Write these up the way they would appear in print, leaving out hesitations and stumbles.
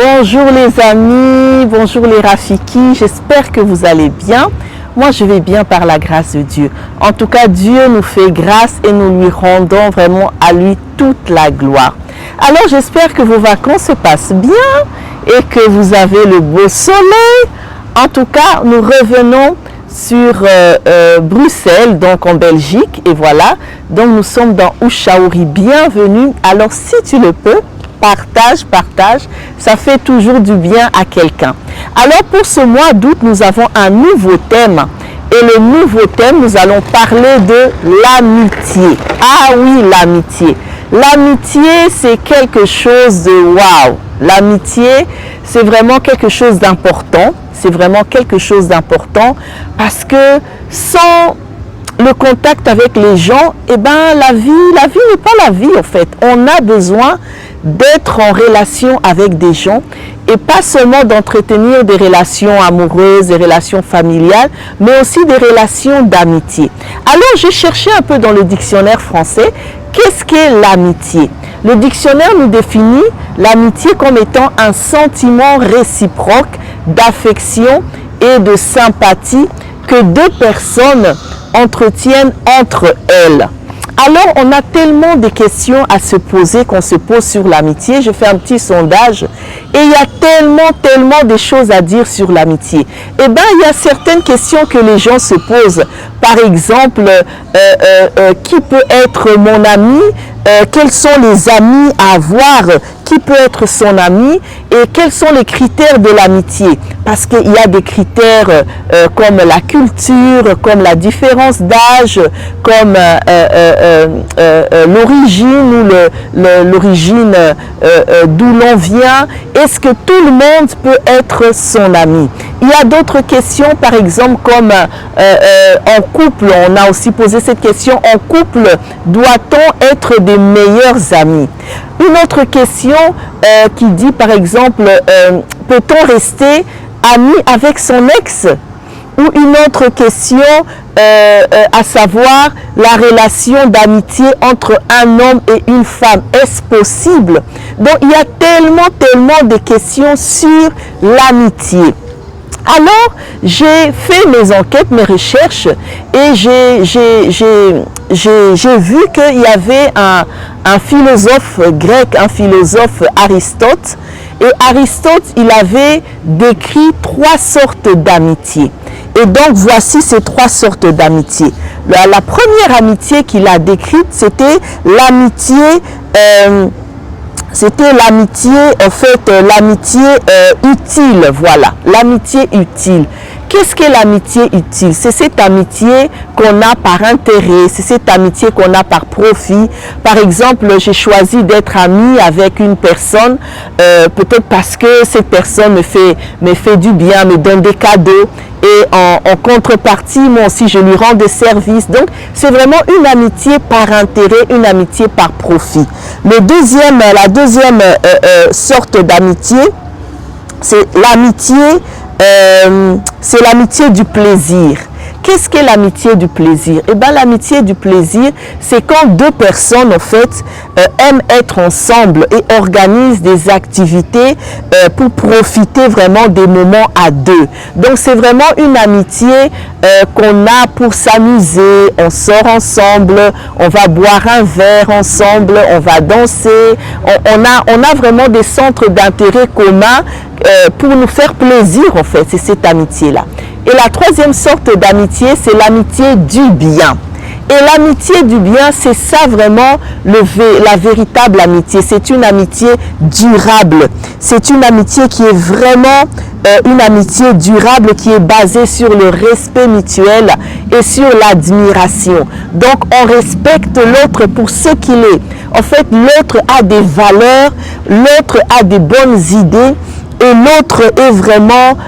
Bonjour les amis, bonjour les Rafiki, j'espère que vous allez bien. Moi je vais bien par la grâce de Dieu. En tout cas, Dieu nous fait grâce et nous lui rendons vraiment à lui toute la gloire. Alors j'espère que vos vacances se passent bien et que vous avez le beau soleil. En tout cas, nous revenons sur Bruxelles, donc en Belgique, et voilà, donc nous sommes dans Ouchaouri. Bienvenue. Alors si tu le peux, partage, ça fait toujours du bien à quelqu'un. Alors pour ce mois d'août, nous avons un nouveau thème. Et le nouveau thème, nous allons parler de l'amitié. Ah oui, l'amitié. L'amitié, c'est quelque chose de waouh. L'amitié, c'est vraiment quelque chose d'important. C'est vraiment quelque chose d'important parce que sans le contact avec les gens, eh ben, la vie n'est pas la vie en fait. On a besoin d'être en relation avec des gens et pas seulement d'entretenir des relations amoureuses, des relations familiales, mais aussi des relations d'amitié. Alors, j'ai cherché un peu dans le dictionnaire français, qu'est-ce qu'est l'amitié? Le dictionnaire nous définit l'amitié comme étant un sentiment réciproque d'affection et de sympathie que deux personnes entretiennent entre elles. Alors, on a tellement de questions à se poser qu'on se pose sur l'amitié. Je fais un petit sondage et il y a tellement de choses à dire sur l'amitié. Eh bien, il y a certaines questions que les gens se posent. Par exemple, qui peut être mon ami? Quels sont les amis à avoir? Qui peut être son ami? Et quels sont les critères de l'amitié? Parce qu'il y a des critères comme la culture, comme la différence d'âge, comme l'origine ou l'origine d'où l'on vient. Est-ce que tout le monde peut être son ami? Il y a d'autres questions, par exemple, comme en couple, on a aussi posé cette question, en couple, doit-on être des meilleurs amis? Une autre question qui dit, par exemple, peut-on rester ami avec son ex? Ou une autre question, à savoir la relation d'amitié entre un homme et une femme. Est-ce possible? Donc, il y a tellement de questions sur l'amitié. Alors, j'ai fait mes enquêtes, mes recherches et j'ai vu qu'il y avait un philosophe grec, un philosophe Aristote. Et Aristote, il avait décrit 3 sortes d'amitié. Et donc, voici ces 3 sortes d'amitié. La première amitié qu'il a décrite, c'était l'amitié... en fait, l'amitié utile, voilà, l'amitié utile. Qu'est-ce qu'est l'amitié utile? C'est cette amitié qu'on a par intérêt, c'est cette amitié qu'on a par profit. Par exemple, j'ai choisi d'être ami avec une personne, peut-être parce que cette personne me fait du bien, me donne des cadeaux. Et en contrepartie, moi aussi, je lui rends des services. Donc, c'est vraiment une amitié par intérêt, une amitié par profit. La deuxième sorte d'amitié, c'est l'amitié du plaisir. Qu'est-ce qu'est l'amitié du plaisir? Eh bien, l'amitié du plaisir, c'est quand deux personnes, en fait, aiment être ensemble et organisent des activités pour profiter vraiment des moments à deux. Donc, c'est vraiment une amitié qu'on a pour s'amuser. On sort ensemble, on va boire un verre ensemble, on va danser. On a vraiment des centres d'intérêt communs pour nous faire plaisir, en fait. C'est cette amitié-là. Et la troisième sorte d'amitié, c'est l'amitié du bien. Et l'amitié du bien, c'est ça vraiment la véritable amitié. C'est une amitié durable. C'est une amitié qui est vraiment une amitié durable qui est basée sur le respect mutuel et sur l'admiration. Donc, on respecte l'autre pour ce qu'il est. En fait, l'autre a des valeurs, l'autre a des bonnes idées. Et l'autre est vraiment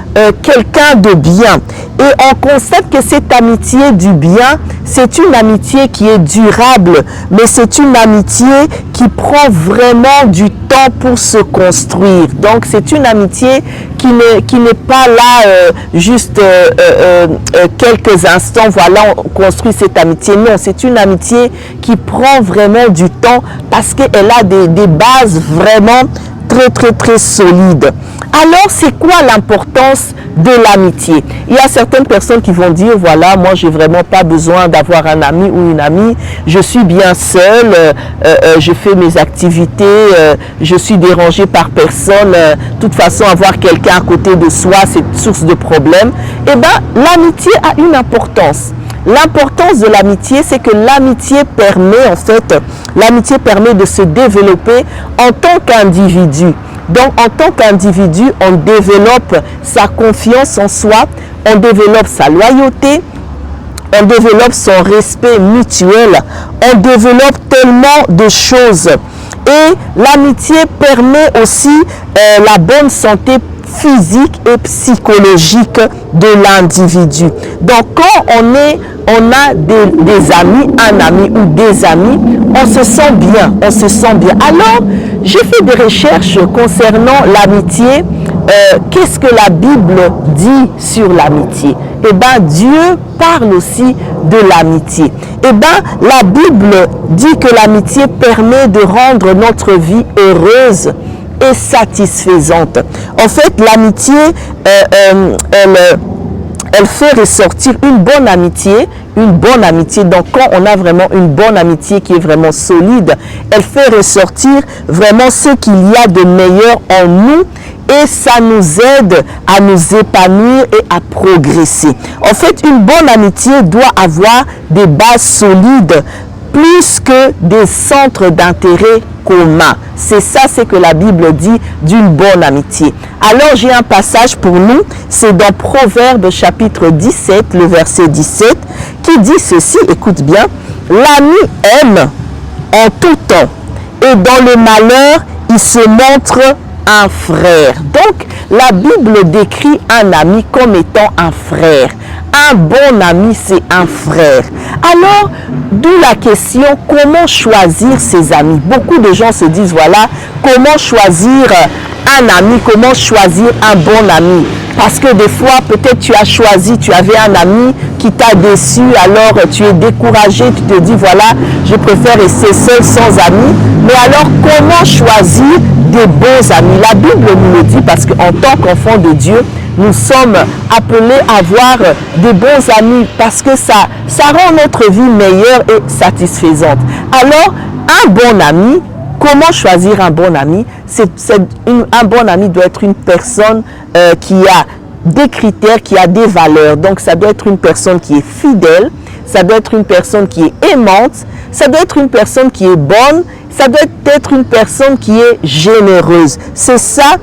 quelqu'un de bien. Et on constate que cette amitié du bien, c'est une amitié qui est durable, mais c'est une amitié qui prend vraiment du temps pour se construire. Donc, c'est une amitié qui n'est pas là juste quelques instants, voilà, on construit cette amitié. Non, c'est une amitié qui prend vraiment du temps parce qu'elle a des bases vraiment très solide. Alors, c'est quoi l'importance de l'amitié? Il y a certaines personnes qui vont dire, voilà, moi, j'ai vraiment pas besoin d'avoir un ami ou une amie. Je suis bien seule, je fais mes activités, je suis dérangée par personne. De toute façon, avoir quelqu'un à côté de soi, c'est source de problème. Eh bien, l'amitié a une importance. L'importance de l'amitié, c'est que l'amitié permet, en fait, l'amitié permet de se développer en tant qu'individu. Donc, en tant qu'individu, on développe sa confiance en soi, on développe sa loyauté, on développe son respect mutuel, on développe tellement de choses. Et l'amitié permet aussi la bonne santé physique et psychologique de l'individu. Donc, quand on a des amis, un ami ou des amis, on se sent bien, on se sent bien. Alors, j'ai fait des recherches concernant l'amitié. Qu'est-ce que la Bible dit sur l'amitié? Eh bien, Dieu parle aussi de l'amitié. Eh bien, la Bible dit que l'amitié permet de rendre notre vie heureuse et satisfaisante. En fait, l'amitié, elle fait ressortir une bonne amitié. Donc, quand on a vraiment une bonne amitié qui est vraiment solide, elle fait ressortir vraiment ce qu'il y a de meilleur en nous et ça nous aide à nous épanouir et à progresser. En fait, une bonne amitié doit avoir des bases solides plus que des centres d'intérêt communs. C'est ça, c'est que la Bible dit d'une bonne amitié. Alors, j'ai un passage pour nous, c'est dans Proverbes chapitre 17, le verset 17, qui dit ceci, écoute bien, « L'ami aime en tout temps, et dans le malheur, il se montre un frère. » Donc, la Bible décrit un ami comme étant un frère. Un bon ami, c'est un frère. Alors, d'où la question, comment choisir ses amis? Beaucoup de gens se disent, voilà, comment choisir un ami, comment choisir un bon ami? Parce que des fois, peut-être tu avais un ami qui t'a déçu, alors tu es découragé, tu te dis, voilà, je préfère rester seul sans amis. Mais alors, comment choisir des bons amis? La Bible nous le dit parce qu'en tant qu'enfant de Dieu, nous sommes appelés à avoir des bons amis parce que ça rend notre vie meilleure et satisfaisante. Alors, un bon ami, comment choisir un bon ami? Un bon ami doit être une personne qui a des critères, qui a des valeurs. Donc, ça doit être une personne qui est fidèle, ça doit être une personne qui est aimante, ça doit être une personne qui est bonne, ça doit être une personne qui est généreuse. C'est ça,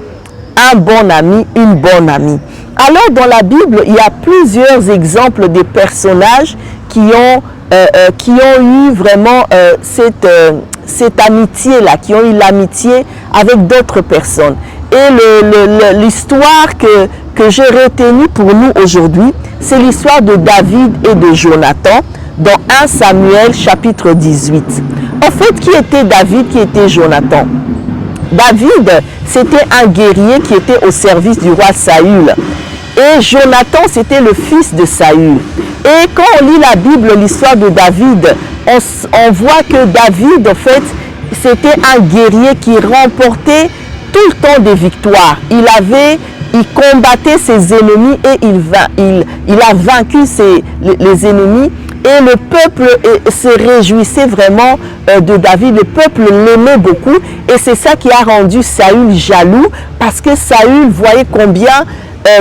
un bon ami, une bonne amie. Alors, dans la Bible, il y a plusieurs exemples de personnages qui ont eu vraiment cette amitié-là, qui ont eu l'amitié avec d'autres personnes. Et l'histoire que j'ai retenue pour nous aujourd'hui, c'est l'histoire de David et de Jonathan dans 1 Samuel chapitre 18. En fait, qui était David, qui était Jonathan? David, c'était un guerrier qui était au service du roi Saül. Et Jonathan, c'était le fils de Saül. Et quand on lit la Bible, l'histoire de David, on voit que David, en fait, c'était un guerrier qui remportait tout le temps des victoires. Il combattait ses ennemis et il a vaincu les ennemis. Et le peuple se réjouissait vraiment de David. Le peuple l'aimait beaucoup. Et c'est ça qui a rendu Saül jaloux. Parce que Saül voyait combien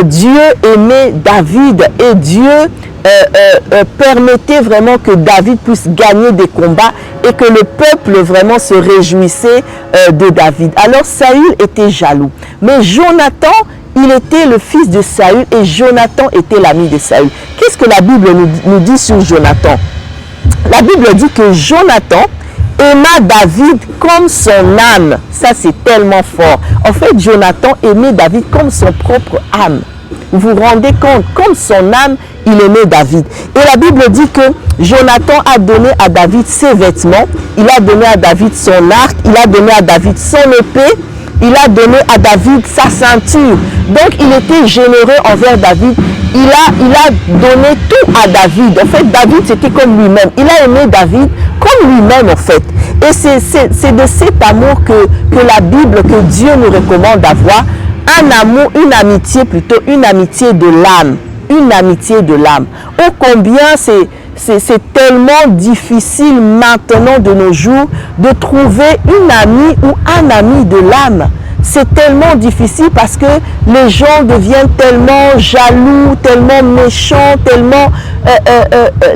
Dieu aimait David. Et Dieu permettait vraiment que David puisse gagner des combats. Et que le peuple vraiment se réjouissait de David. Alors Saül était jaloux. Mais Jonathan, il était le fils de Saül et Jonathan était l'ami de Saül. Qu'est-ce que la Bible nous dit sur Jonathan? La Bible dit que Jonathan aima David comme son âme. Ça, c'est tellement fort. En fait, Jonathan aimait David comme son propre âme. Vous vous rendez compte? Comme son âme, il aimait David. Et la Bible dit que Jonathan a donné à David ses vêtements, il a donné à David son arc, il a donné à David son épée, il a donné à David sa ceinture. Donc, il était généreux envers David. Il a donné tout à David. En fait, David, c'était comme lui-même. Il a aimé David comme lui-même en fait. Et c'est de cet amour que la Bible, que Dieu nous recommande d'avoir, un amour, une amitié plutôt, une amitié de l'âme. Une amitié de l'âme. Oh combien c'est tellement difficile maintenant de nos jours de trouver une amie ou un ami de l'âme. C'est tellement difficile parce que les gens deviennent tellement jaloux, tellement méchants, tellement...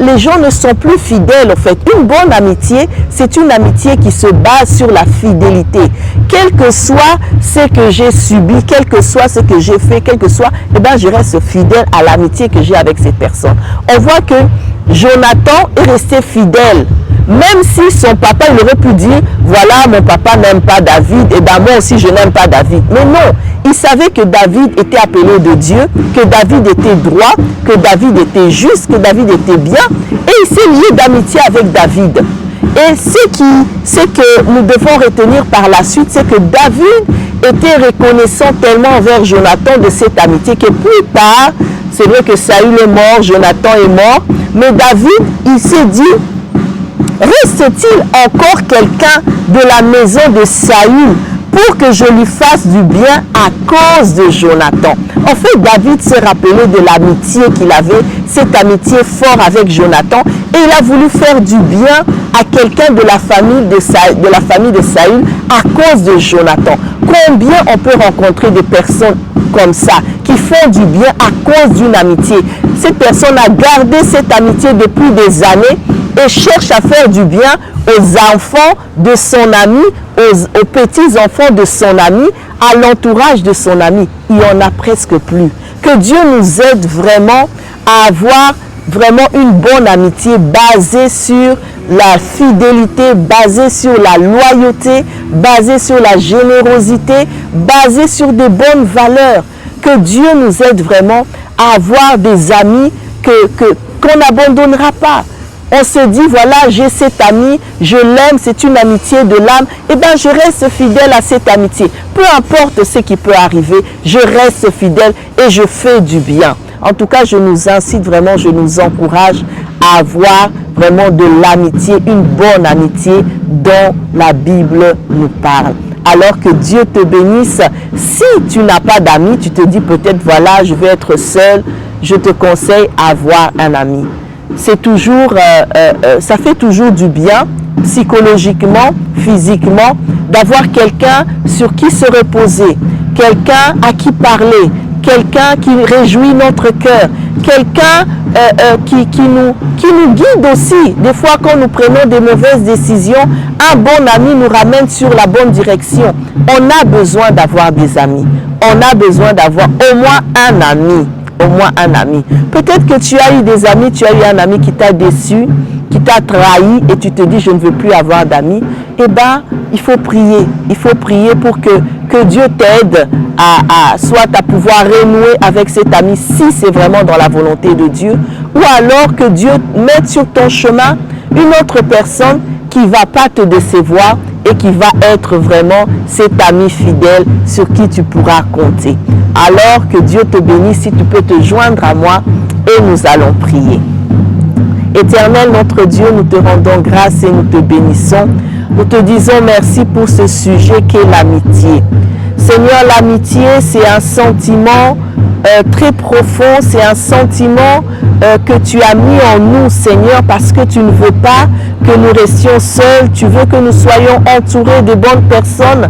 les gens ne sont plus fidèles en fait. Une bonne amitié, c'est une amitié qui se base sur la fidélité. Quel que soit ce que j'ai subi, quel que soit ce que j'ai fait, quel que soit, eh bien, je reste fidèle à l'amitié que j'ai avec ces personnes. On voit que Jonathan est resté fidèle. Même si son papa, il aurait pu dire, voilà, mon papa n'aime pas David, et bien moi aussi je n'aime pas David. Mais non, il savait que David était appelé de Dieu, que David était droit, que David était juste, que David était bien, et il s'est lié d'amitié avec David. Et ce que nous devons retenir par la suite, c'est que David était reconnaissant tellement envers Jonathan de cette amitié que plus tard, c'est vrai que Saül est mort, Jonathan est mort, mais David, il s'est dit, reste-t-il encore quelqu'un de la maison de Saül pour que je lui fasse du bien à cause de Jonathan? En fait, David s'est rappelé de l'amitié qu'il avait, cette amitié forte avec Jonathan, et il a voulu faire du bien à quelqu'un de la famille de Saül à cause de Jonathan. Combien on peut rencontrer des personnes comme ça, qui font du bien à cause d'une amitié? Cette personne a gardé cette amitié depuis des années et cherche à faire du bien aux enfants de son ami, aux petits-enfants de son ami, à l'entourage de son ami. Il n'y en a presque plus. Que Dieu nous aide vraiment à avoir vraiment une bonne amitié basée sur la fidélité, basée sur la loyauté, basée sur la générosité, basée sur de bonnes valeurs. Que Dieu nous aide vraiment à avoir des amis qu'on n'abandonnera pas. On se dit, voilà, j'ai cet ami, je l'aime, c'est une amitié de l'âme, et bien je reste fidèle à cette amitié. Peu importe ce qui peut arriver, je reste fidèle et je fais du bien. En tout cas, je nous incite vraiment, je nous encourage à avoir vraiment de l'amitié, une bonne amitié dont la Bible nous parle. Alors que Dieu te bénisse. Si tu n'as pas d'amis, tu te dis peut-être, voilà, je vais être seul, je te conseille d'avoir un ami. C'est toujours, ça fait toujours du bien, psychologiquement, physiquement, d'avoir quelqu'un sur qui se reposer, quelqu'un à qui parler, quelqu'un qui réjouit notre cœur, quelqu'un qui nous guide aussi. Des fois, quand nous prenons des mauvaises décisions, un bon ami nous ramène sur la bonne direction. On a besoin d'avoir des amis. On a besoin d'avoir au moins un ami. Au moins un ami. Peut-être que tu as eu des amis, tu as eu un ami qui t'a déçu, qui t'a trahi et tu te dis je ne veux plus avoir d'amis. Eh bien, il faut prier. Il faut prier pour que Dieu t'aide soit à pouvoir renouer avec cet ami si c'est vraiment dans la volonté de Dieu, ou alors que Dieu mette sur ton chemin une autre personne qui ne va pas te décevoir et qui va être vraiment cet ami fidèle sur qui tu pourras compter. Alors que Dieu te bénisse, si tu peux te joindre à moi et nous allons prier. Éternel notre Dieu, nous te rendons grâce et nous te bénissons. Nous te disons merci pour ce sujet qu'est l'amitié. Seigneur, l'amitié, c'est un sentiment très profond, c'est un sentiment que tu as mis en nous, Seigneur, parce que tu ne veux pas que nous restions seuls, tu veux que nous soyons entourés de bonnes personnes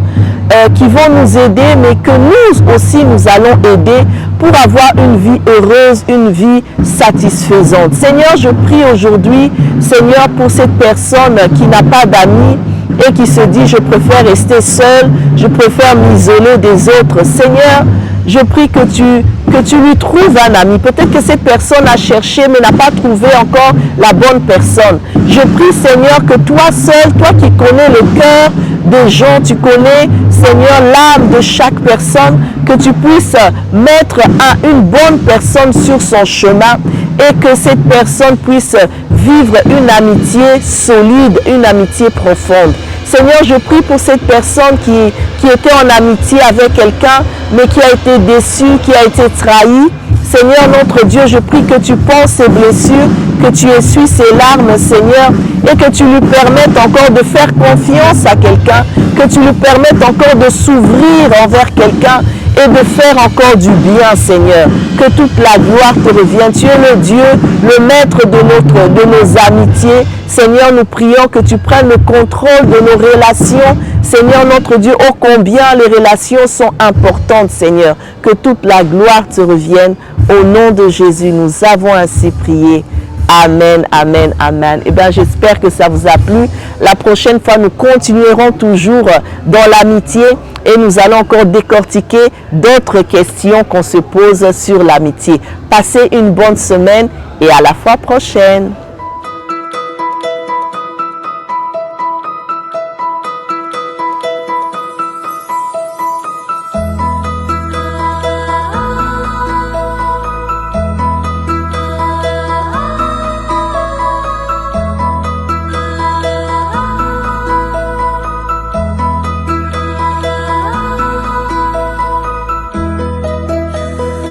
qui vont nous aider, mais que nous aussi nous allons aider pour avoir une vie heureuse, une vie satisfaisante. Seigneur, je prie aujourd'hui, Seigneur, pour cette personne qui n'a pas d'amis et qui se dit, je préfère rester seul, je préfère m'isoler des autres. Seigneur, je prie que tu lui trouves un ami. Peut-être que cette personne a cherché mais n'a pas trouvé encore la bonne personne. Je prie, Seigneur, que toi seul, toi qui connais le cœur des gens, tu connais, Seigneur, l'âme de chaque personne, que tu puisses mettre une bonne personne sur son chemin et que cette personne puisse vivre une amitié solide, une amitié profonde. Seigneur, je prie pour cette personne qui était en amitié avec quelqu'un, mais qui a été déçu, qui a été trahi. Seigneur notre Dieu, je prie que tu penses ces blessures, que tu essuies ses larmes, Seigneur, et que tu lui permettes encore de faire confiance à quelqu'un, que tu lui permettes encore de s'ouvrir envers quelqu'un et de faire encore du bien, Seigneur. Que toute la gloire te revienne. Tu es le Dieu, le maître de nos amitiés. Seigneur, nous prions que tu prennes le contrôle de nos relations. Seigneur, notre Dieu, ô combien les relations sont importantes, Seigneur. Que toute la gloire te revienne. Au nom de Jésus, nous avons ainsi prié. Amen, amen, amen. Eh bien, j'espère que ça vous a plu. La prochaine fois, nous continuerons toujours dans l'amitié et nous allons encore décortiquer d'autres questions qu'on se pose sur l'amitié. Passez une bonne semaine et à la fois prochaine.